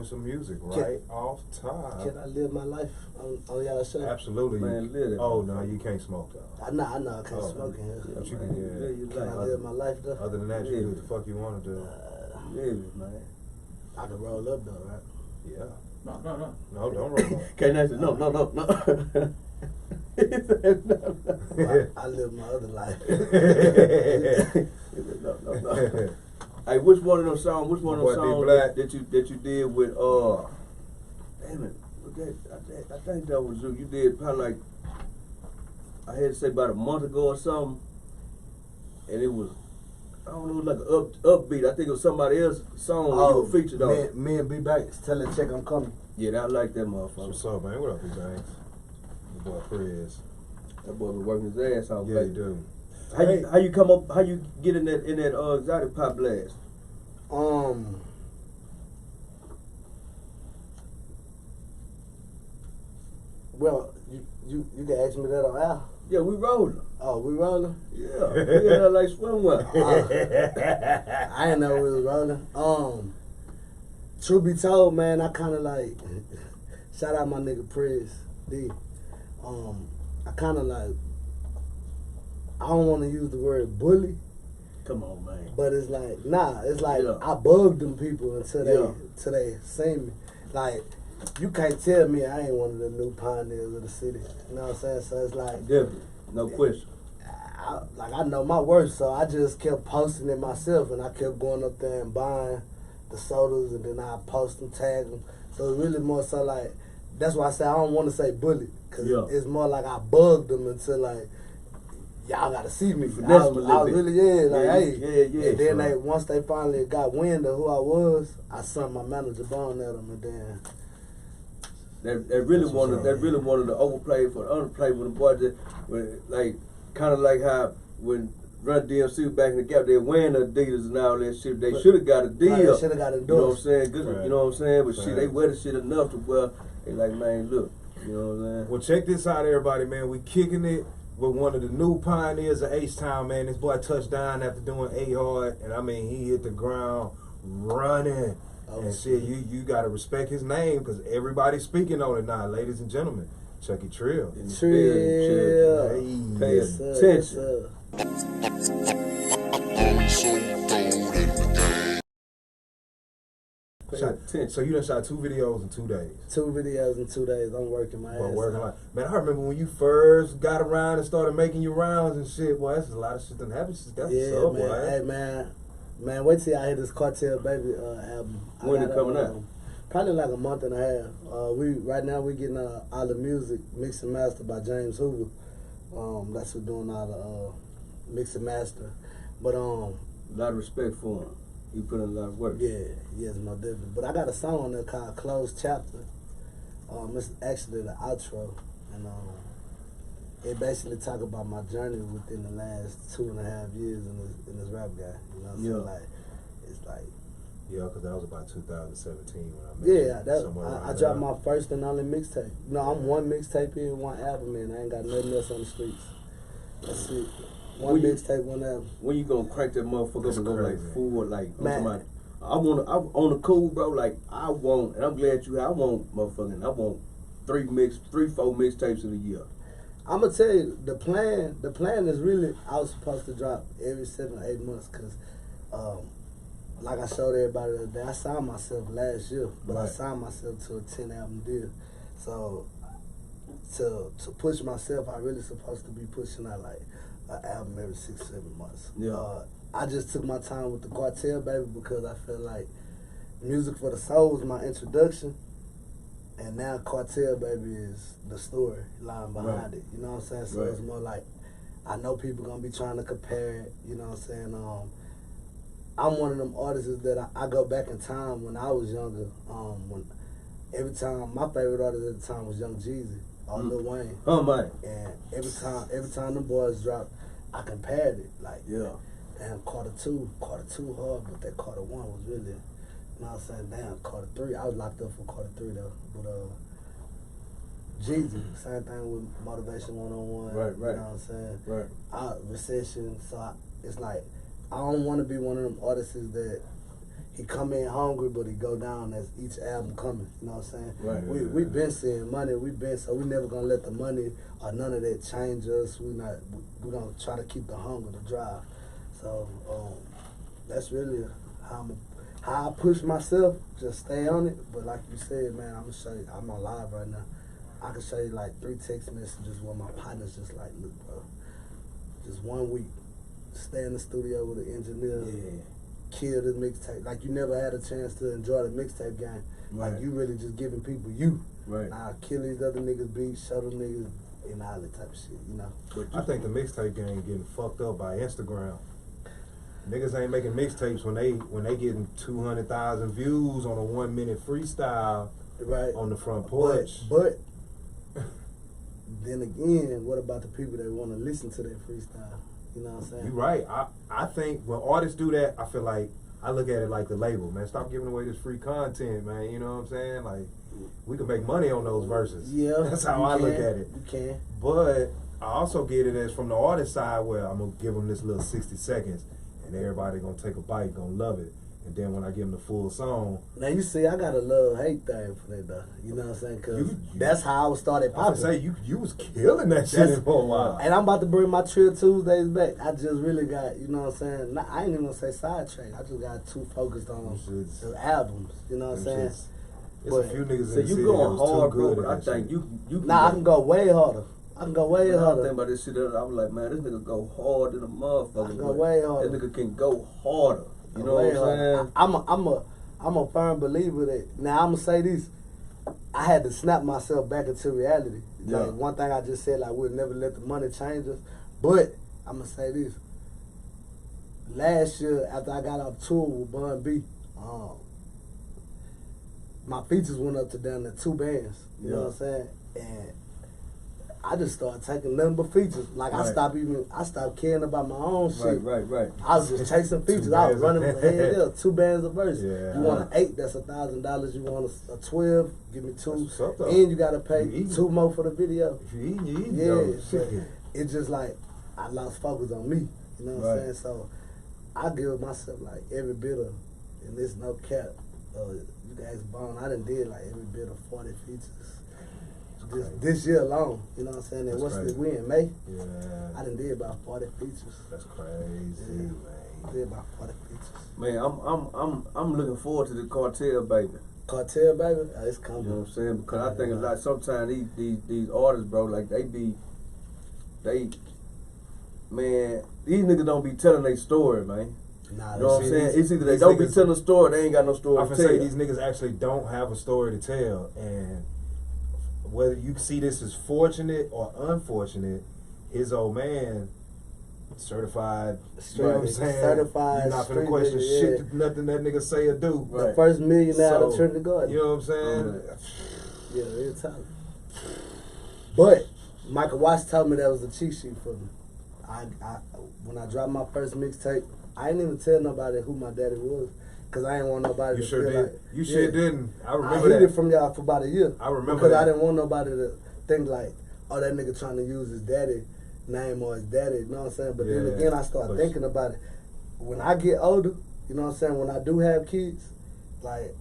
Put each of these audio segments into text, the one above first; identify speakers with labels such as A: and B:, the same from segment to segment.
A: with some music right off top.
B: Can I live my life on y'all show?
A: Absolutely.
C: Man, live it.
A: Oh, no, you can't smoke, though.
B: I know I can't smoke in here.
A: But you can,
B: Can I live my life, though?
A: Other than that, you do what the fuck you want to do.
C: Live it, man.
B: I can roll up, though, right?
A: Yeah.
D: No.
A: No, don't roll up.
C: Can't answer. No.
B: I live my other life.
C: No. Hey, which one of those songs that you did with damn it, I think that was you did probably like I had to say about a month ago or something, and it was I don't know like an upbeat. I think it was somebody else's song that you were featured on.
B: Me and B Banks, tell that check I'm coming.
C: Yeah, I like that motherfucker.
A: What's up, man? What up, big Banks? Your boy Chris.
C: That boy been working his ass off.
A: Yeah, he do.
C: How you come up? How you get in that exotic pop blast?
B: Well, you can ask me that on air.
C: Yeah, we rolling.
B: Oh, we rolling?
C: Yeah, we in there like swimwear.
B: I didn't know we was rolling. Truth be told, man, I kind of like shout out my nigga Prez D. I kind of like I don't want to use the word bully.
C: Come on, man.
B: But it's like I bugged them people until they see me. Like you can't tell me I ain't one of the new pioneers of the city. You know what I'm saying? So it's like
C: definitely, no question.
B: I know my worth, so I just kept posting it myself, and I kept going up there and buying the sodas, and then I post them, tag them. So it's really more so like that's why I say I don't want to say bully, cause it's more like I bugged them until like y'all gotta see me. I was really and then once they finally got wind of who I was, I sent my manager bone at them, and then.
C: They really wanted to overplay for the underplay when the boys like kind of like how when Run DMC was back in the gap, they wearing Adidas and all that shit. They should have got a deal.
B: They should have got endorsed.
C: You know what I'm saying? Good,
A: right.
C: You know what I'm saying? But
A: right.
C: shit, they wear the shit enough to where they like, man, look. You know what I'm saying?
A: Well, check this out, everybody, man. We kicking it with one of the new pioneers of H-Town, man. This boy touched down after doing A-Hard, and I mean, he hit the ground running. And shit, you gotta respect his name because everybody's speaking on it now, ladies and gentlemen. Chucky Trill.
B: Trill.
A: Hey,
C: pay attention.
A: So you done shot 2 videos in 2 days.
B: 2 videos in 2 days. I'm working my ass off.
A: Man, I remember when you first got around and started making your rounds and shit. Boy, that's a lot of shit that happened.
B: Yeah, man. Boy. Hey, man, wait till I hear this Cartel Baby album.
C: When it coming out?
B: Probably like a month and a half. Right now we getting all the music mixed and mastered by James HOU. That's who doing all the mix and master. But
C: a lot of respect for him. He put in a lot of work.
B: Yeah, yes, no different. But I got a song on there called Closed Chapter. It's actually the outro, and it basically talk about my journey within the last 2.5 years in this rap guy. You know what I'm saying? Like, it's like.
A: Yeah, because that was about 2017 when I met you.
B: I dropped my first and only mixtape. No, I'm one mixtape in, one album in. I ain't got nothing else on the streets. That's it. One mixtape, one album.
C: When you gonna crank that motherfucker up and go like full, like, man. I'm on the cool, bro. Like, I want 3, 4 mixtapes in a year.
B: I'm gonna tell you, the plan is really, I was supposed to drop every 7 or 8 months, cause, like I showed everybody the other day, I signed myself last year, but I signed myself to a 10 album deal. So, to push myself, I really supposed to be pushing out like an album every 6 or 7 months.
C: Yeah.
B: I just took my time with the Cartel Baby because I feel like Music for the Soul was my introduction, and now Cartel Baby is the story line behind it. You know what I'm saying? So it's more like, I know people gonna be trying to compare it. You know what I'm saying? I'm one of them artists that I go back in time when I was younger. When every time my favorite artist at the time was Young Jeezy or Lil Wayne.
C: Oh my!
B: And every time them boys dropped, I compared it. Like, damn, quarter two hard, but that quarter 1 was really, you know what I'm saying? Damn, quarter 3, I was locked up for quarter 3 though. But Jeezy, same thing with Motivation 101.
C: Right.
B: You know what I'm saying?
C: Right.
B: Recession. So it's like, I don't want to be one of them artists that he come in hungry, but he go down as each album coming. You know what I'm saying?
C: Right.
B: We been seeing money. So we never gonna let the money or none of that change us. We gonna try to keep the hunger, the drive. So that's really how I push myself. Just stay on it. But like you said, man, I'm gonna show you. I'm on live right now. I can show you like 3 text messages where my partner's just like, look, bro, just 1 week, stay in the studio with an engineer, kill the mixtape. Like you never had a chance to enjoy the mixtape game.
C: Right.
B: Like you really just giving people you.
C: Right.
B: Nah, kill these other niggas beats, show them niggas, and all that type of shit, you know.
A: I think the mixtape game getting fucked up by Instagram. Niggas ain't making mixtapes when they getting 200,000 views on a 1 minute freestyle on the front porch.
B: But then again, what about the people that want to listen to that freestyle? You know what I'm saying?
A: You're right. I think when artists do that, I feel like I look at it like the label, man. Stop giving away this free content, man. You know what I'm saying? Like we can make money on those verses.
B: Yeah,
A: that's how I look at it.
B: You can.
A: But I also get it as from the artist side where I'm gonna give them this little 60 seconds, and everybody gonna take a bite, gonna love it. And then when I give them the full song.
B: Now you see, I got a love-hate thing for that though. You know what I'm saying? Cause that's how I was started popping.
A: I say you was killing that shit for a while.
B: And I'm about to bring my Trill Tuesdays back. I just really got, you know what I'm saying? I ain't even gonna say sidetrack. I just got too focused on the albums. You know what I'm saying?
A: It's a few niggas
C: so
A: in the
C: you
A: city
C: going
A: that was
C: hard,
A: too good
C: bro. But I
A: at that
C: think
A: shit.
C: you.
B: Nah, I can go way harder. I can go way harder.
C: I think about this shit. I was like, man, this nigga go hard in a motherfucker.
B: I can go way harder.
C: This nigga can go harder. You know what I'm saying?
B: I'm a firm believer that. Now I'm gonna say this. I had to snap myself back into reality.
C: Yeah.
B: Like one thing I just said, like we'll never let the money change us. But I'm gonna say this. Last year, after I got off tour with Bun B, my features went up to down to 2 bands. You know what I'm saying? And I just started taking nothing but features. Like I stopped caring about my own shit.
C: Right.
B: I was just chasing features. I was running with head up, 2 bands a verse.
A: Yeah.
B: You want an 8, that's $1,000. You want a 12, give me 2.
A: Up,
B: And you gotta pay 2 more for the video.
A: If you eating, you eating.
B: Yeah. It's just like I lost focus on me. You know what I'm saying? So I give myself like every bit of, and there's no cap. You guys Bone, I done did like every bit of 40 features. This year alone, you know what I'm saying? And what's this? We in May?
A: Yeah.
B: I done did about 40 features.
A: That's crazy, man.
B: I did about 40 features.
C: Man, I'm looking forward to the Cartel, baby.
B: Cartel, baby, it's coming.
C: You know what I'm saying? Because I think a lot. Sometimes these artists, bro, like man, these niggas don't be telling their story, man.
B: Nah,
C: you know what I'm saying? It's either they don't be telling a story, they ain't got no story to tell.
A: I can say these niggas actually don't have a story to tell, and whether you see this as fortunate or unfortunate, his old man, certified, you know what I'm saying?
B: Certified.
A: You're not gonna question shit to nothing that nigga say or do.
B: The first millionaire out of Trinity Garden.
A: You know what I'm saying?
B: Yeah, real talent. But Michael Watts told me that was a cheat sheet for me. When I dropped my first mixtape, I didn't even tell nobody who my daddy was. Cause I didn't want nobody to feel like...
A: You sure didn't. I remember
B: I hid it from y'all for about a year.
A: I remember
B: because
A: that.
B: I didn't want nobody to think like, oh, that nigga trying to use his daddy name or his daddy, you know what I'm saying? But then again, I started thinking about it. When I get older, you know what I'm saying, when I do have kids, like,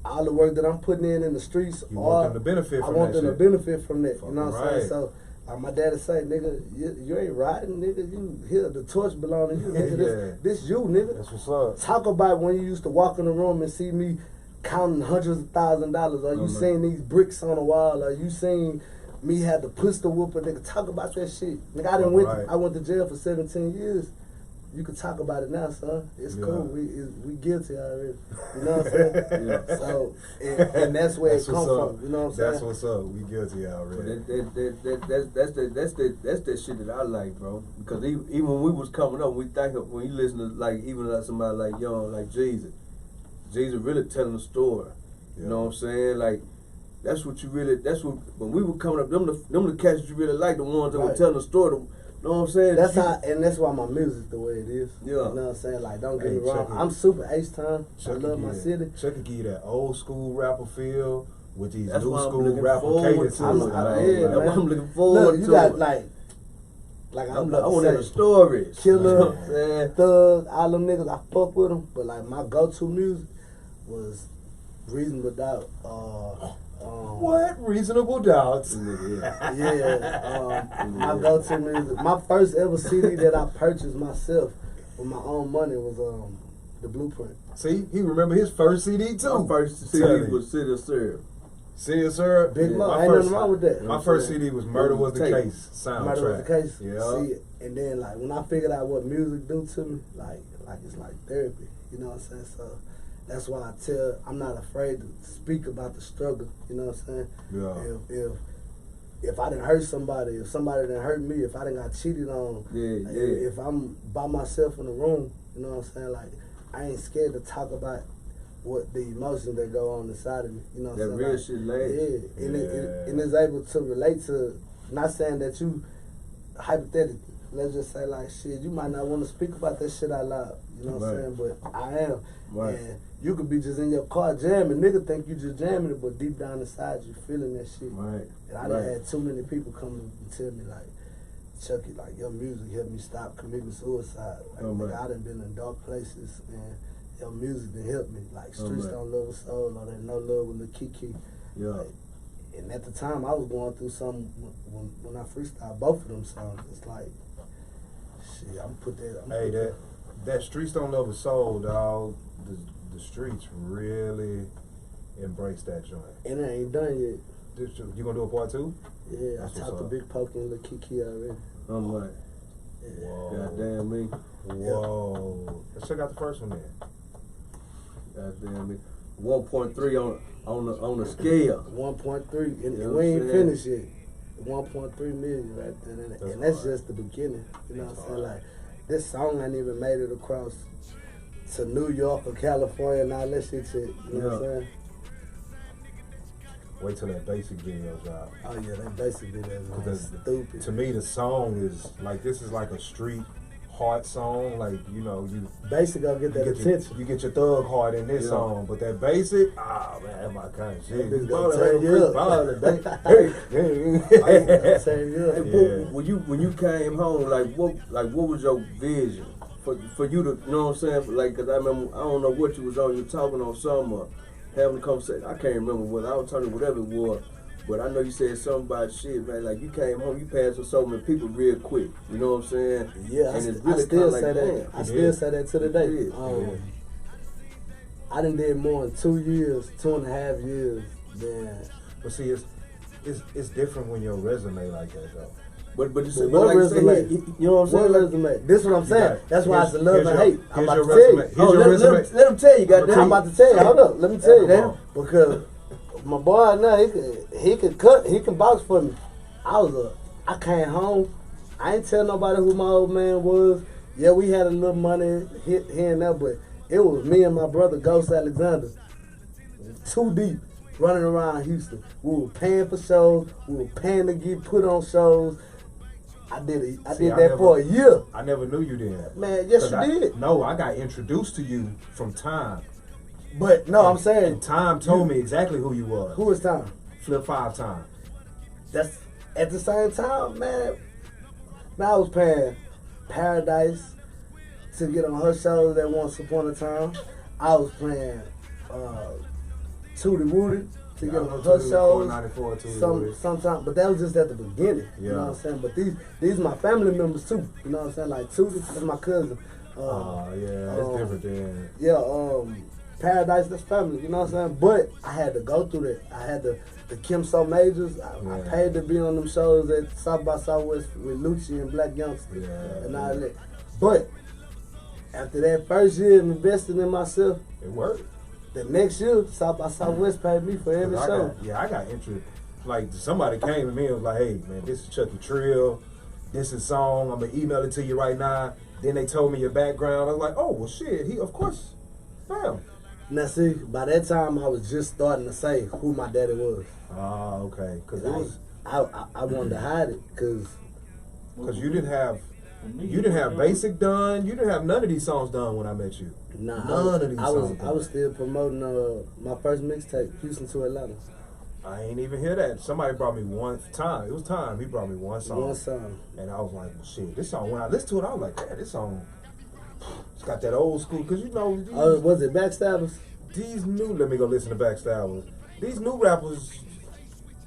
B: all the work that I'm putting in the streets,
A: you want them to benefit from that.
B: I want them to benefit from that, you know what I'm saying?
A: Right.
B: So, like my daddy say, nigga, you ain't riding, nigga. You here, the torch belong to you, nigga. This you, nigga.
A: That's what's up.
B: Talk about when you used to walk in the room and see me counting hundreds of $1,000s. Are you seeing these bricks on the wall? Are you seeing me have to pistol whoop a nigga? Talk about that shit. Nigga, I went to jail for 17 years. You can talk about it now, son. It's cool. We guilty already. You know what I'm saying? So, and that's where it comes from. You know what I'm saying?
A: That's what's up. We guilty already.
C: That's that shit that I like, bro. Because even when we was coming up, when you listen to like even like somebody like young like Jesus really telling a story. You know what I'm saying? Like that's what when we were coming up, them the cats that you really like, the ones that were telling a story. You know what I'm saying?
B: That's why my music's the way it is. Yeah. You know what I'm saying? Like, don't get me wrong. I'm super H-Time. I love my city.
A: Chucky give you that old school rapper feel with these new school rapper cadences.
C: I'm looking forward to.
B: You got like
C: I want to hear the stories.
B: Killer, Thug, all them niggas, I fuck with them. But like my go-to music was Reasonable Doubt.
A: What? Reasonable Doubts.
B: My go-to music. My first ever CD that I purchased myself with my own money was The Blueprint.
A: See, he remember his first CD too.
C: My first CD was City of Syrup.
A: City of Syrup.
B: Big Love. Ain't nothing wrong with that.
A: My first CD was Murder Was the Case soundtrack.
B: Murder Was the Case.
A: Yeah.
B: See, and then like when I figured out what music do to me, like it's like therapy. You know what I'm saying? So that's why I'm not afraid to speak about the struggle. You know what I'm saying?
A: Yeah.
B: If I done hurt somebody, if somebody done hurt me, if I done got cheated on, if I'm by myself in the room, you know what I'm saying? Like I ain't scared to talk about what the emotions that go on inside of me. You know what I'm saying?
C: That real shit lasts.
B: Yeah. And it's able to relate to, not saying that you hypothetically, let's just say like shit, you might not want to speak about that shit out loud. You know what I'm saying? But I am.
C: Right.
B: And you could be just in your car jamming. Nigga think you just jamming it, but deep down inside you feeling that shit.
C: Right.
B: And I done had too many people come and tell me like, Chucky, like your music helped me stop committing suicide. Like nigga, I done been in dark places and your music done helped me. Like Streets Don't Love a Soul or that No Love with Lil Kiki.
C: Yeah.
B: Like, and at the time I was going through something when I freestyled both of them songs. It's like, shit, I'm put that.
A: That Streets Don't Love a Soul, dog. The streets really embrace that joint.
B: And it ain't done yet.
A: You gonna do a part 2?
B: Yeah, I talked to Big Poke and Lil Kiki already.
C: I'm like,
A: whoa.
C: Goddamn me.
A: Whoa. Let's check out the first one then.
C: Goddamn me. 1.3 on the scale.
B: 1.3, and
C: You know
B: we ain't
C: what I'm
B: finished yet. 1.3 million right there, and that's just the beginning. You know what I'm saying? Like this song ain't even made it across to New York or California and all that shit. You know what I'm saying?
A: Wait till that basic video drop.
B: Oh yeah, that basic video is stupid.
A: To me, the song is like, this is like a street heart song. Like, you know, you
B: basic gonna get that attention.
A: You get your thug heart in this song, but that basic, man, that's my kind of shit.
B: It's gonna turn you up.
C: When you came home, what was your vision for you to, you know what I'm saying? Like, cause I remember, I don't know what you was on. You talking on something, having a conversation. I can't remember whether I was talking whatever it was. But I know you said something about shit, man. Like you came home, you passed with so many people real quick. You know what I'm saying?
B: Yeah,
C: and it's really
B: I still say
C: like,
B: that. I still say that to the day. I done did more in 2 years, 2.5 years than.
A: But see, it's different when your resume like that though.
C: But you said,
B: what
C: like
B: resume?
C: You know what I'm saying?
B: What resume? This is what I'm saying. That's why it's a love and hate. I'm about to
C: tell you. Let him tell you, goddamn.
B: I'm about to tell you. Hold up. Let me tell you that. Because my boy now, he can box for me. I came home. I ain't tell nobody who my old man was. Yeah, we had a little money here and there, but it was me and my brother Ghost Alexander. 2 deep, running around Houston. We were paying for shows. We were paying to get put on shows. I did that for a year.
A: I never knew you then.
B: Man, yes you did.
A: No, I got introduced to you from Time.
B: But no, I'm saying
A: and Time told me exactly who you was.
B: Who is Time?
A: Flip 5 Time.
B: That's at the same time, man. I was paying Paradise to get on her shows at Once Upon a Time. I was playing Tootie Woody to get on her shows. Sometimes, but that was just at the beginning. You know what I'm saying? But these my family members too. You know what I'm saying? Like Tootie, that's my cousin.
A: It's different then.
B: Yeah, Paradise, that's family, you know what I'm saying? But I had to go through that. I had the Kim So Majors. I paid to be on them shows at South by Southwest with Lucci and Black Youngster and all that. But after that first year of investing in myself,
A: it worked.
B: The next year, South by Southwest paid me for every show.
A: I got interest. Like somebody came to me and was like, "Hey man, this is Chucky Trill. This is song. I'm gonna email it to you right now." Then they told me your background. I was like, "Oh well, shit. He of course, bam."
B: Now see, by that time I was just starting to say who my daddy was.
A: Ah, okay. Because it was.
B: I wanted to hide it because
A: you didn't have Basic done. You didn't have none of these songs done when I met you.
B: Nah,
A: none of these songs.
B: I was still promoting my first mixtape, Houston to Atlanta.
A: I ain't even hear that. Somebody brought me one time. It was Time. He brought me one song.
B: One song.
A: And I was like, well, shit, this song. When I listened to it, I was like, yeah, this song. It's got that old school, cause you know.
B: Was it Backstabbers?
A: let me go listen to Backstabbers. These new rappers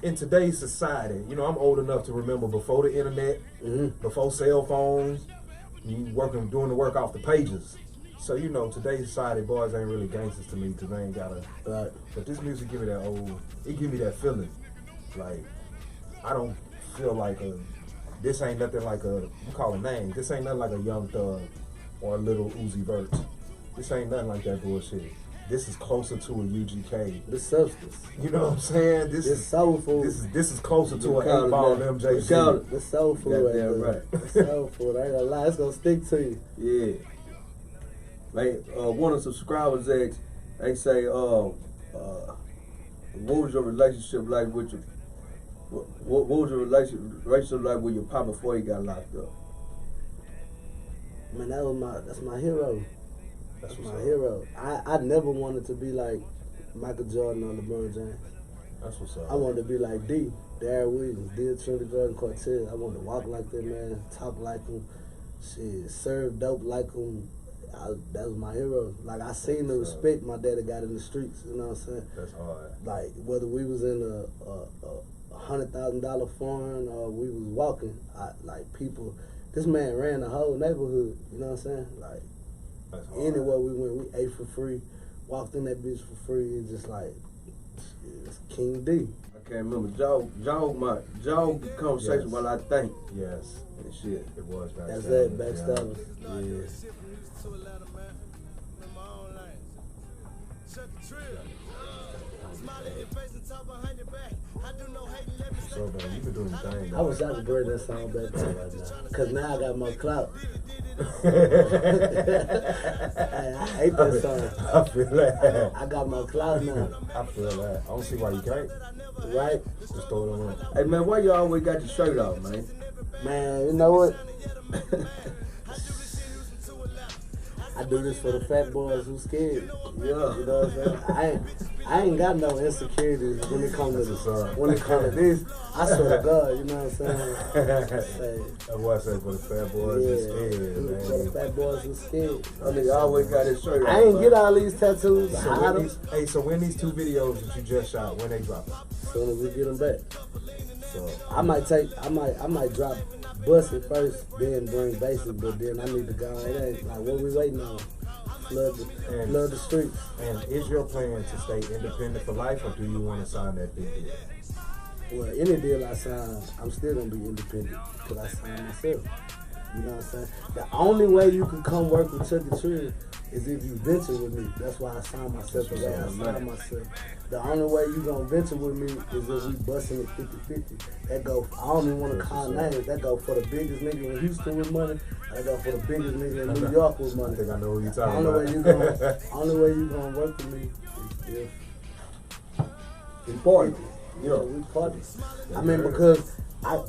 A: in today's society, you know, I'm old enough to remember before the internet, before cell phones, you doing the work off the pages. So, you know, today's society, boys ain't really gangsters to me because they ain't got a. Right. But this music give me that it give me that feeling. Like, I don't feel like this ain't nothing like you call it names. This ain't nothing like a Young Thug or a Little Uzi Vert. This ain't nothing like that bullshit. This is closer to a UGK.
B: This substance.
A: You know what I'm saying? This is soulful. This is closer to an 8-ball MJC.
B: This soulful right there. Right. This soulful. I ain't gonna lie. It's gonna stick to you.
C: Yeah. Like one of the subscribers asked, they say, what was your relationship like with your what was your relationship like with your pop before he got locked up?
B: Man, that's my hero. That's my hero. I never wanted to be like Michael Jordan or LeBron James.
A: That's what's up.
B: I wanted to be like Darryl Williams, Trinity Jordan, Cartel. I wanted to walk like that man, talk like him, shit, serve dope like him. That was my hero. Like, I seen the respect my daddy got in the streets, you know what I'm saying?
A: That's hard.
B: Like, whether we was in a $100,000 foreign or we was walking, people, this man ran the whole neighborhood, you know what I'm saying? Like, anywhere we went, we ate for free, walked in that bitch for free. It's just like, it's King D.
C: I can't remember. Jog conversation while I think.
A: Yes.
C: And shit.
A: It was Backstabbers.
B: That's that, Backstabbers. Yeah.
A: So, man, you been doing the thing.
B: I wish I could bring that song back to right now. Because now I got more clout. I hate that song.
A: I feel that.
B: I got more clout now.
A: I feel that. I don't see why you can't.
B: Right?
A: Just throw it on.
C: Hey, man, why you always got your shirt off, man?
B: Man, you know what? I do this for the fat boys who scared.
C: Yeah.
B: You know what I'm saying? I ain't got no insecurities when it comes to this. I swear to God, you know what I'm saying?
A: That's what I say for the fat boys who scared, man.
B: For the fat boys who scared.
C: I nigga always got his shirt off.
B: I ain't get all these tattoos.
A: So when these 2 videos that you just shot, when they drop?
B: As soon as we get them back.
A: So
B: I might drop Busted first, then bring Basic, but then I need to go. It ain't like, what we waiting on? Flood the streets.
A: And is your plan to stay independent for life, or do you want to sign that big deal?
B: Well, any deal I sign, I'm still gonna be independent because I signed myself. You know what I'm saying? The only way you can come work with Chucky Trill is if you venture with me. That's why I signed myself the way I signed myself. The only way you gonna venture with me is if we busting it 50-50. That go, I don't even wanna call names, that go for the biggest nigga in Houston with money, that go for the biggest nigga in New York with money.
A: I think I know who you're talking about.
B: Only way you gonna work with me is if
C: we party.
B: Yeah, we party. I mean, because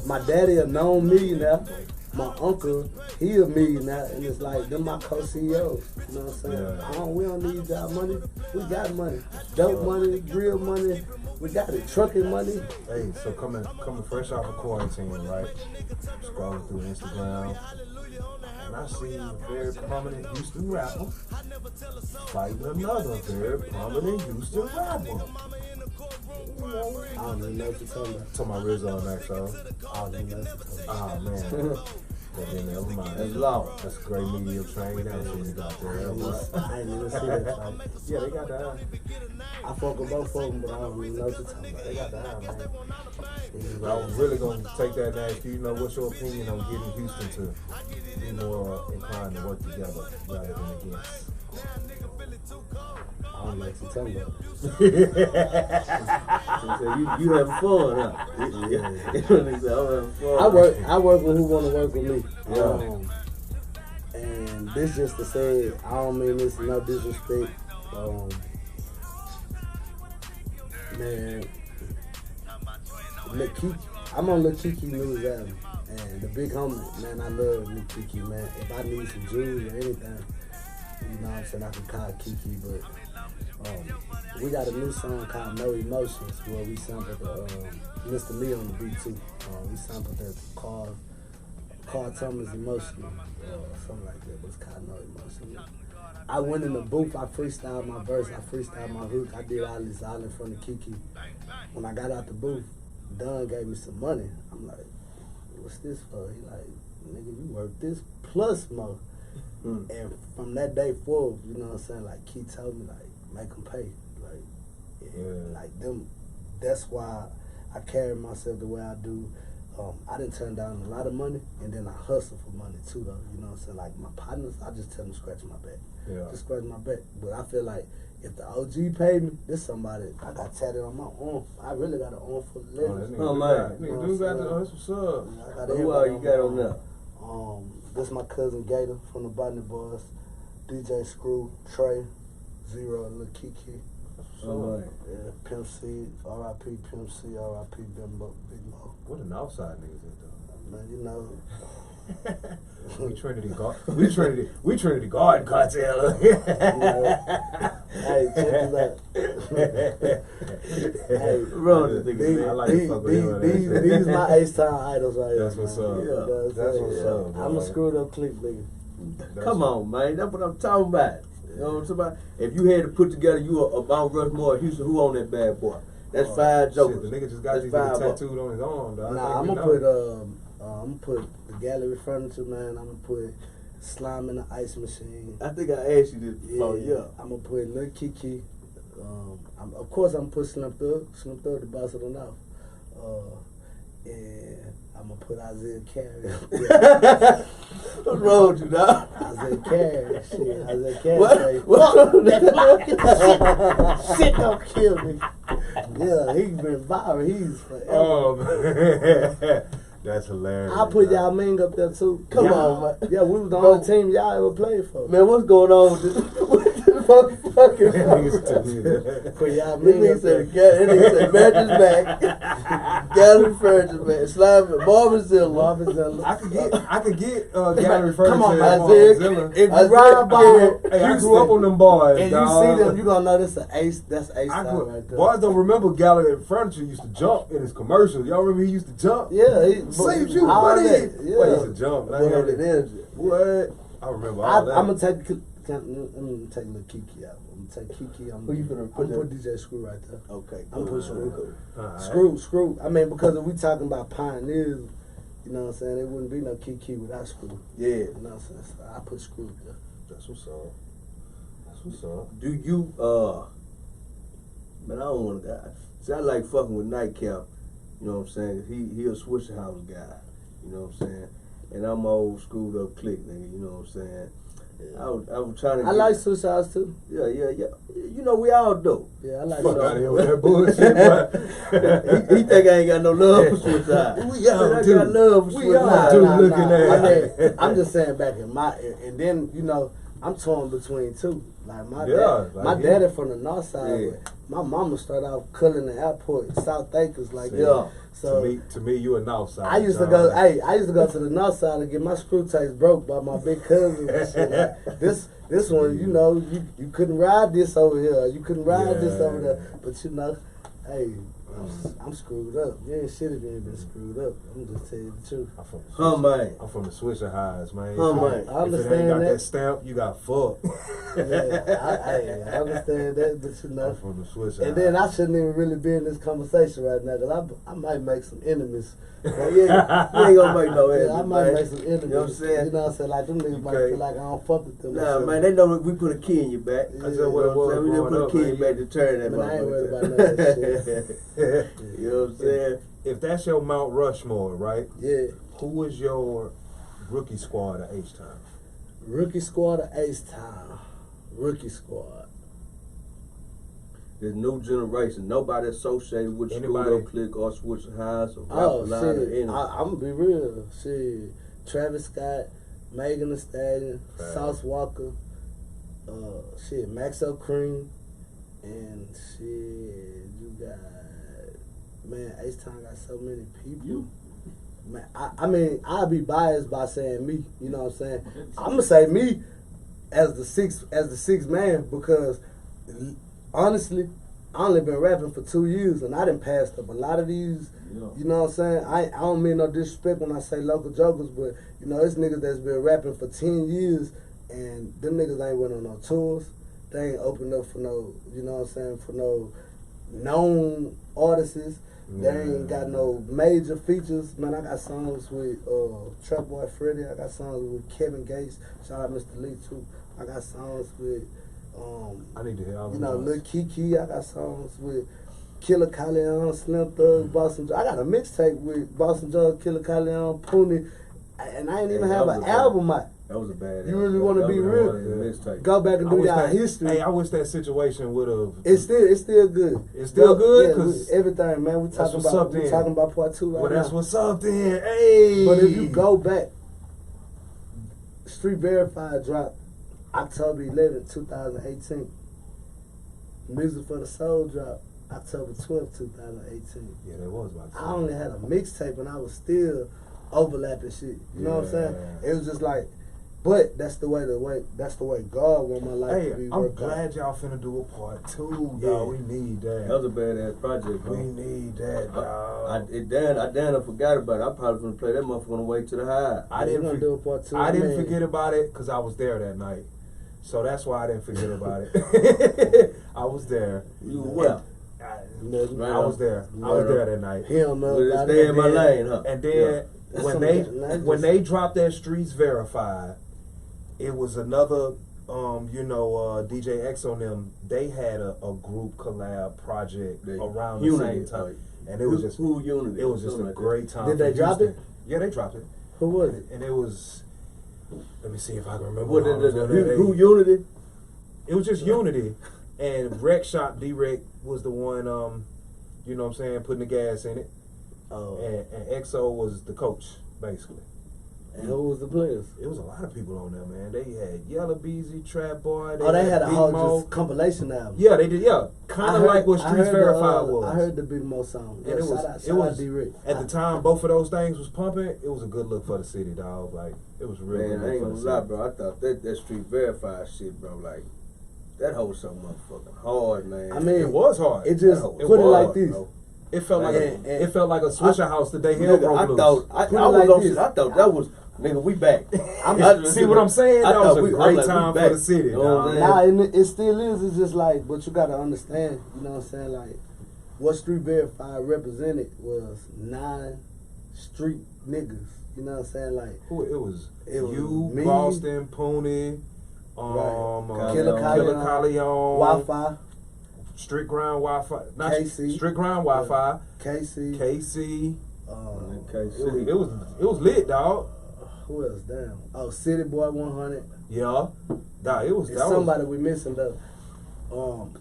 B: my daddy a known millionaire. My uncle, he a millionaire, and it's like, them my co-CEOs, you know what I'm saying? Yeah. We don't need y'all money, we got money. Dope money, grill money, we got it, trucking money.
A: Hey, so coming fresh off of quarantine, right? Scrolling through Instagram, and I see a very prominent Houston rapper fighting another very prominent Houston rapper.
B: I don't even know what you're talking about.
A: Talking about Rizzo and Maxo.
B: I don't even know what you're talking about.
A: Oh, man. But then never mind.
C: That's law.
A: That's a great media training. That's what you got there.
B: I ain't even see that fight.
A: Yeah, they got that.
B: I fuck with both of them, but I don't even know what you're talking about. They got that, man.
A: I was really going to take that and ask you, what's your opinion on getting Houston to be more inclined to work together rather than against?
B: I don't know what you're talking about.
C: So you having fun, huh? Yeah.
B: I work with who want to work with me. And this just to say, I don't mean this no disrespect. Man, I'm on Lil Kiki News album, and the big homie, man, I love Lil Kiki, man. If I need some jewelry or anything, you know what I'm saying, I can call Kiki, but we got a new song called No Emotions where we sampled Mr. Me on the beat too. We sampled that Carl Thomas Emotional or something like that, but it's called No Emotions. I went in the booth, I freestyled my verse, I freestyled my hook, I did all this all in front of Kiki. When I got out the booth, Don gave me some money. I'm like, what's this for? He like, nigga, you work this plus more. And from that day forward, you know what I'm saying, like, Key told me, like, make them pay. Like, like them, that's why I carry myself the way I do. I didn't turn down a lot of money, and then I hustle for money too, though. You know what I'm saying? Like, my partners, I just tell them scratch my back. Just scratch my back. But I feel like if the OG paid me, this somebody I got tatted on my arm. I really got an arm full of letters.
C: Oh, man.
A: Nigga, dude got that's what's up.
C: Who all you got on there?
B: This my cousin Gator from the Botany Boys, DJ Screw, Trey, Zero, Lil Kiki.
C: Alright.
B: Yeah, Pimp C, R.I.P. Pimp C, R.I.P. Bimbo, Big Mo.
A: What an outside niggas is though.
B: Man, you know.
A: we Trinity Garden Cartel.
B: Hey, check this out. Hey,
C: I like to fuck with him.
B: These my H-Town idols right here.
A: That's what's up.
B: Yeah,
A: That's what's up.
B: I'm a screwed up clique, nigga.
C: Come on, man. That's what I'm talking about. You know what I'm talking about? If you had to put together a Mount Rushmore, Houston, who on that bad boy? That's 5 jokers.
A: Shit, the nigga just got these niggas tattooed on his arm, dog.
B: Nah, I'm gonna put the gallery furniture, man. I'm gonna put Slime in the ice machine.
C: I think I asked you this before, yeah.
B: I'm gonna put Lil Kiki. Of course, I'm gonna put Slim Thug the boss of the North. And I'm gonna put Isaiah Carey.
C: What's wrong with you, dog?
B: Isaiah Carey, shit. Isaiah Carey.
C: What?
B: Shit don't kill me. Yeah, he's been viral. He's forever.
A: Oh, man. That's hilarious.
B: I put y'all Ming up there too.
C: Come on, man.
B: Yeah, we was the only team y'all ever played for.
C: Man, what's going on with this fucking
B: Put y'all
C: This
B: Ming
C: nigga
B: up there.
C: said, mattress back, gallery furniture back, slime, Marvin
A: I could get gallery furniture.
B: Come on,
A: Isaiah.
B: if you ride by
A: Hey, I grew up on them boys,
B: and
A: dog.
B: you see them, you gonna know this Ace. That's Ace style right there.
A: Boys don't remember gallery furniture used to jump in his commercials. Y'all remember he used to jump?
B: Yeah,
A: Saved you,
B: all
A: buddy.
B: that, yeah.
A: What, he used to jump?
C: What on that energy?
A: What? I remember all that.
B: I'm gonna take Lil Kiki out. I'm gonna take Kiki.
C: Who you gonna put?
B: I'm gonna put DJ Screw right there.
C: Okay,
B: I'm gonna put
C: Screw.
B: Screw. I mean, because if we talking about pioneers, you know what I'm saying, there wouldn't be no Kiki without Screw.
C: Yeah.
B: You know what I'm saying? So I put Screw there.
A: That's what's up. That's what's up.
C: Do you man, I don't want to. See, I like fucking with Nightcap. You know what I'm saying? He a Swisher House guy. You know what I'm saying? And I'm old screwed up clique, nigga. You know what I'm saying? Yeah. I was trying to.
B: I like Swiss House too.
C: Yeah. You know we all do.
B: Yeah, I like.
A: Fuck out of here with that bullshit, boy.
C: he think I ain't got no love for Swiss House.
A: We all do.
C: I got love for Swiss House.
A: Looking at.
B: I'm just saying back in my, and then you know I'm torn between two. Like my daddy from the north side. But my mama started out culling the airport, South Acres, like So
A: to me, you a north side.
B: I used to go. Hey, I used to go to the north side and get my screw tapes broke by my big cousins and shit. Like, this one, you know, you couldn't ride this over here. You couldn't ride this over there. But you know, hey, I'm screwed up. You ain't shit if you ain't been screwed up. I'm just telling you the truth.
C: I'm
A: from the Swisher Highs, man.
B: I understand
A: if it ain't got that stamp, you got fucked.
B: I understand that, but you know.
A: I'm from the Swisher
B: And then I shouldn't even really be in this conversation right now, because I might make some enemies. But you ain't
C: gonna make no enemies.
B: I might make some enemies.
C: You know what I'm saying?
B: You know what I'm saying? Like, them niggas might feel like I don't fuck with them.
C: Nah, man, they know we put a key in your back.
A: I said what it was.
C: We didn't put a key in your back to turn that
B: I ain't worried about none of that shit.
C: You know what I'm saying?
A: If that's your Mount Rushmore, right?
B: Yeah.
A: Who was your rookie squad at H-Time?
B: Rookie squad at H-Time. Rookie squad.
C: There's new generation. Nobody associated with Screwed Up Click or Swisher Highs or Rap
B: shit. I'm gonna be real. Shit. Travis Scott, Megan Thee Stallion, Sauce Walker, shit, Maxo Cream, and shit, you got, man, H-Time got so many people. Man, I mean, I'll be biased by saying me, you know what I'm saying? I'm gonna say me as the sixth man, because honestly, I only been rapping for 2 years, and I done passed up a lot of these. You know what I'm saying? I don't mean no disrespect when I say local jokers, but you know, it's niggas that's been rapping for 10 years, and them niggas ain't went on no tours. They ain't opened up for no, you know what I'm saying, for no known artists. They ain't got no major features. Man, I got songs with Trap Boy Freddy. I got songs with Kevin Gates. Shout out Mr. Lee too. I got songs with
A: I need to hear all
B: you know, Lil Kiki. I got songs with Killer Calion, Slim Thug, Boston John. I got a mixtape with Boston John, Killer Calion, Poonie, and I ain't even have an album out.
C: That was a bad.
B: You really want to be real? Go back and do your history.
A: Hey, I wish that situation would have.
B: It's still good.
A: It's still good
B: yeah,
A: because
B: everything, man. We talking about part 2 right now.
A: Well, that's what's up then. Hey.
B: But if you go back, Street Verified dropped October 11th, 2018. Music for the Soul dropped October 12th, 2018.
A: Yeah, that was about.
B: I only had a mixtape and I was still overlapping shit. You know what I'm saying? It was just like, but that's the way God want my life to be.
A: I'm glad y'all finna do a part 2, dog. We need that.
C: That was a badass project, bro.
A: We need that, dog.
C: I damn forgot about it. I probably gonna play that motherfucker on the way to the high.
A: I didn't
B: do a part 2.
A: I didn't forget about it because I was there that night. So that's why I didn't forget about it. I was there.
C: You were well.
A: I was there. I was there that night.
B: He don't know about
C: stay
B: it.
C: in my lane, huh?
A: And then when they dropped that Streets Verified, it was another DJ X on them. They had a group collab project around the same time, and it was just
C: Unity.
A: It was just a great time.
B: Did they drop it?
A: Yeah, they dropped it.
B: Who was it?
A: And it was. Let me see if I can remember.
C: What who Unity?
A: It was just Unity, and Rec Shop D-Rec was the one. You know what I'm saying, putting the gas in it. And XO was the coach, basically.
B: And who was the players?
A: It was a lot of people on there, man. They had Yellow Beezy, Trap Boy.
B: They had a
A: Big
B: whole
A: Mo.
B: just compilation album.
A: Yeah, they did. Yeah, kind of like what Streets Verified was.
B: I heard the Big Mo song.
A: And it was D-Rick. At the time, both of those things was pumping. It was a good look for the city, dog. Like it was real.
C: Man, I ain't gonna lie, bro. I thought that Street Verified shit, bro. Like that whole so motherfucking hard, man.
B: I mean,
A: it was hard.
B: It just put it like this.
C: Bro.
A: It felt like a Swisher House the day Hell broke loose.
C: I thought that was. Nigga, we back.
A: See what I'm saying? That was a great time for the city.
B: Nah, and it still is. It's just like, but you gotta understand, you know what I'm saying? Like, what Street Verified represented was 9 street niggas. You know what I'm saying? Like,
A: it was you,
B: me,
A: Boston, Poonie,
B: Killer
A: Calion,
B: Wi-Fi,
A: Strict Ground Wi-Fi, not
B: KC,
A: Strict Ground Wi-Fi,
B: KC.
A: It was lit, dog.
B: Who else? Damn. Oh, City Boy 100.
A: Yeah. Nah, it was
B: somebody we missing though.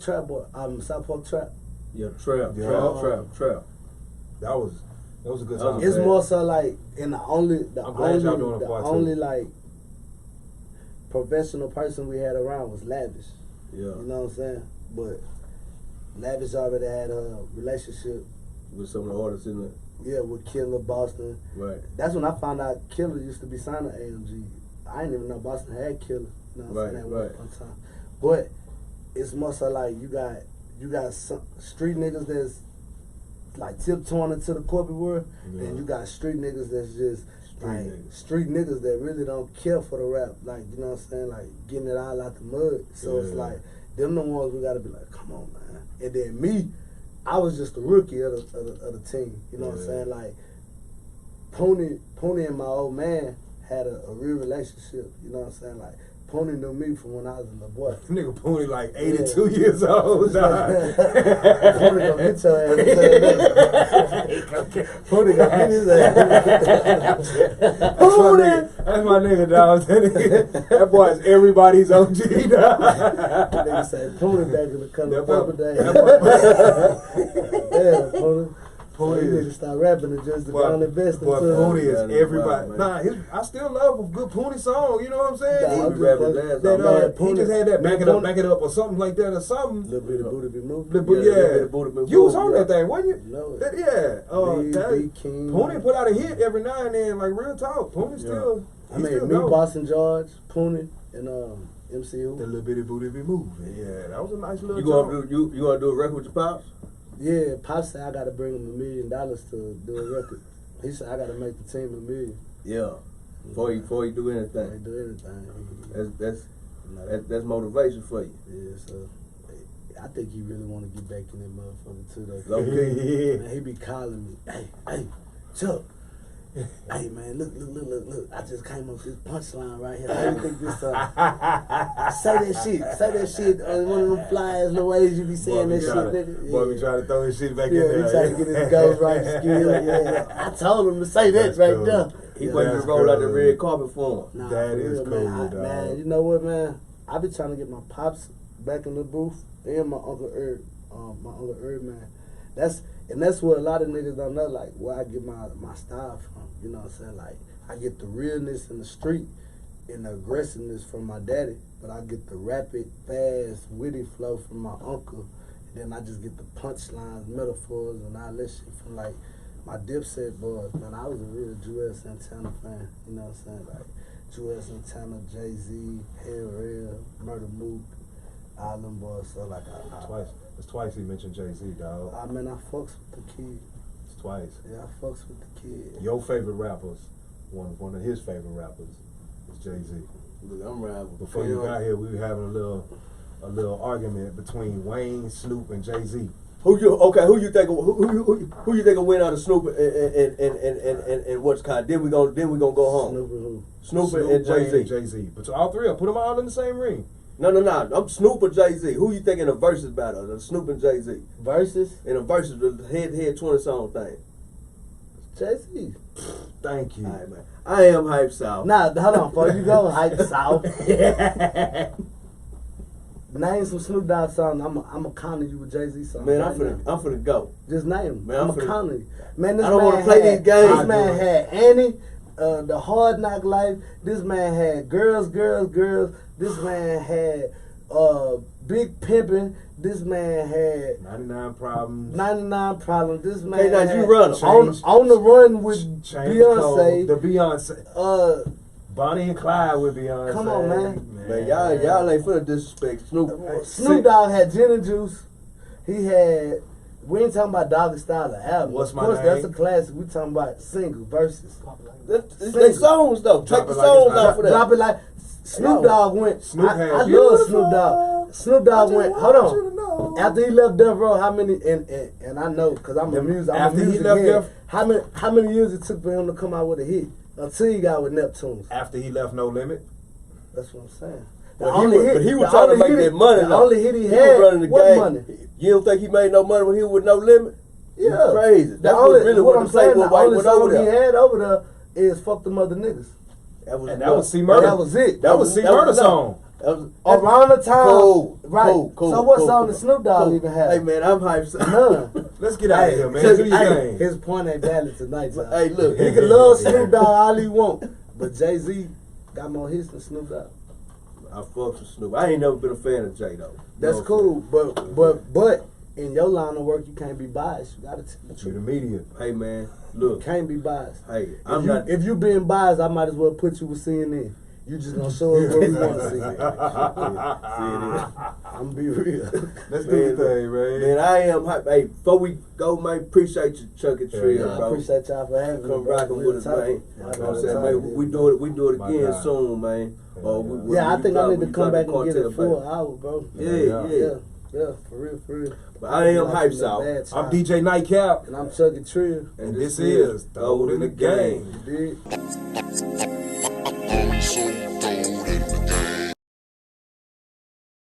B: Trap Boy. South Park Trap.
C: Yeah, Trap. That was
A: a good time.
B: It's more so like in the only like professional person we had around was Lavish.
C: Yeah.
B: You know what I'm saying? But Lavish already had a relationship
C: with some of the artists in there.
B: Yeah, with Killer, Boston.
C: Right.
B: That's when I found out Killer used to be signed to AMG. I didn't even know Boston had Killer. You know what I'm saying? Right. One time. But it's more so like you got some street niggas that's like tiptoeing into the corporate world, and you got street niggas that's just street niggas that really don't care for the rap. Like, you know what I'm saying? Like getting it all out the mud. So it's like them the ones we gotta be like, come on, man. And then me, I was just a rookie of the team. You know what I'm saying? Like, Poonie and my old man had a real relationship. You know what I'm saying? Like, Poonie knew me from when I was a little boy.
A: Nigga Poonie like 82 years old.
B: Poonie gonna get your ass. Poonie gonna get his ass.
A: Poonie! That's my nigga, dog. That boy is everybody's OG, dog.
B: Nigga said Poonie back in the color purple day. Yeah, Poonie. You need to start rapping and just go and invest into it.
A: Poonie is everybody. Nah, I still love a good Poonie song. You know what I'm saying? He just had that back it up or something like that or something.
B: Little bit of booty be moving.
A: You was on that thing, wasn't you?
B: No.
A: Poonie put out a hit every now and then, like real talk. Poonie still.
B: I mean, me, Boston George, Poonie, and MCU.
A: The little bitty booty be moving. Yeah, that was a nice little.
C: You gonna do a record with your pops?
B: Yeah, Pops said I gotta bring him $1 million to do a record. He said I gotta make the team $1 million.
C: Yeah. Before you do anything.
B: Before you do anything.
C: That's motivation for you.
B: Yeah, so I think he really want to get back in that motherfucker too, though.
C: Okay.
B: Man, he be calling me, hey, Chuck. Hey man, look! I just came up with this punchline right here. How do you think this? Say that shit. One of them flyers, the ways you be saying that shit, nigga.
A: Boy, we trying to throw his shit back in there.
B: He trying to get his ghostwriting skill. Yeah, I told him to say that right
A: cool.
B: there.
C: He waiting to roll out the red carpet for him.
B: Nah,
A: that is
B: real,
A: cool,
B: man.
A: dog.
B: Man, you know what, man? I be trying to get my pops back in the booth and my Uncle Herb, man. That's what a lot of niggas don't know, like, where I get my style from. You know what I'm saying? Like, I get the realness in the street and the aggressiveness from my daddy, but I get the rapid, fast, witty flow from my uncle. And then I just get the punchlines, metaphors, and all that shit from, like, my Dipset boys. Man, I was a real Joel Santana fan. You know what I'm saying? Like, Joel Santana, Jay-Z, Hell, Murder Mook, all them boys. So, like,
A: It's twice he mentioned Jay-Z, dog.
B: I mean, I fucks with the kid.
A: It's twice.
B: Yeah, I fucks with the kid.
A: Your favorite rappers, one of his favorite rappers is Jay-Z.
C: Look, I'm riding.
A: Before you got here, we were having a little argument between Wayne, Snoop, and Jay-Z.
C: Who you think will win out of Snoop and what's called? Then we gonna go home. Snoop and Jay-Z.
A: Wayne, Jay-Z. But all three, put them all in the same ring.
C: No. I'm Snoop or Jay-Z. Who you think in a versus battle? Snoop and Jay-Z.
B: Versus?
C: In a versus, the head 20 song thing.
B: Jay-Z.
A: Thank you.
C: All right, man. I am Hype South.
B: Nah, hold on, before you go, Hype South. Name some Snoop Dogg songs. I'm a counter you with Jay-Z songs.
C: Man, I'm finna go.
B: Just name them.
C: Man,
B: I'm a counter you. Man, this
C: I don't
B: man
C: want to play these games.
B: This man had Annie, the Hard Knock Life. This man had Girls. This man had Big Pimpin'. This man had
A: 99 Problems.
B: 99 Problems. This man
C: Hey, now
B: had
C: you run
B: on the Run with Beyonce.
A: The Beyonce. Bonnie and Clyde with Beyonce.
B: Come on, man.
C: Man, y'all ain't finna disrespect Snoop.
B: Snoop Dogg had Gin and Juice. He had. We ain't talking about Doggy Style or album.
A: What's
B: of
A: My
B: course,
A: Name?
B: that's a classic. We talking about singles, verses.
C: They songs though. Take the songs off of that.
B: Drop it like Snoop Dogg went.
A: Snoop
B: I
A: had
B: love
A: Beautiful.
B: Snoop Dogg. Snoop Dogg went. Hold
A: want you to know.
B: on. After he left Death Row, how many? And I know because I'm a music.
A: After he left
B: head.
A: Death-
B: How many years it took for him to come out with a hit until he got with Neptunes?
A: After he left No Limit.
B: That's what I'm saying.
C: But he was trying to make that money.
B: The only hit he
C: was
B: had.
C: running the
B: What
C: game.
B: money?
C: You don't think he made no money when he was with No Limit?
B: Yeah,
C: You crazy. That's what really
B: what
C: what
B: I'm
C: the Playboy
B: saying. The
C: White
B: only
C: went over
B: song he
C: there.
B: had over there is "Fuck Them Other Niggas."
C: That was
A: And
C: enough.
A: that was C Murder.
B: That was it.
A: That was C Murder song.
B: Around the time,
C: Cool,
B: right?
C: cool,
B: So what
C: cool,
B: song did Snoop Dogg even have?
C: Hey man, I'm hyped.
B: None.
A: Let's get out of here, man.
B: Hey,
A: Do your thing.
B: his point ain't valid tonight. So.
C: Hey, look.
B: He can love Snoop Dogg all he want, but Jay-Z got more hits than Snoop Dogg.
C: I fucks with Snoop. I ain't never been a fan of Jay though.
B: That's cool, but in your line of work, you can't be biased. You gotta tell the
A: To the
B: truth.
A: media.
C: Hey man,
B: You
C: look.
B: can't be biased.
C: Hey, I'm not.
B: If you being biased, I might as well put you with CNN. You just gonna show us what we want to see. I'm be real.
A: Let's do your thing, man.
C: Man, I am hype. Hey, before we go, man, appreciate you, Chucky Trill,
A: Yeah,
B: I
C: bro.
B: appreciate y'all for having me.
C: Come
B: bro.
C: rocking
B: Real
C: with us,
B: talk.
C: man. You know what I'm saying, man? We do it
A: My
C: again
A: God.
C: soon, man.
B: Yeah, I think I need to come back and get a full hour, bro.
C: Yeah.
B: For real.
C: But I am hype, South.
A: I'm DJ Nightcap.
B: And I'm Chucky Trill.
A: And this is Throw It in the Game.
B: You dig?
D: So dope.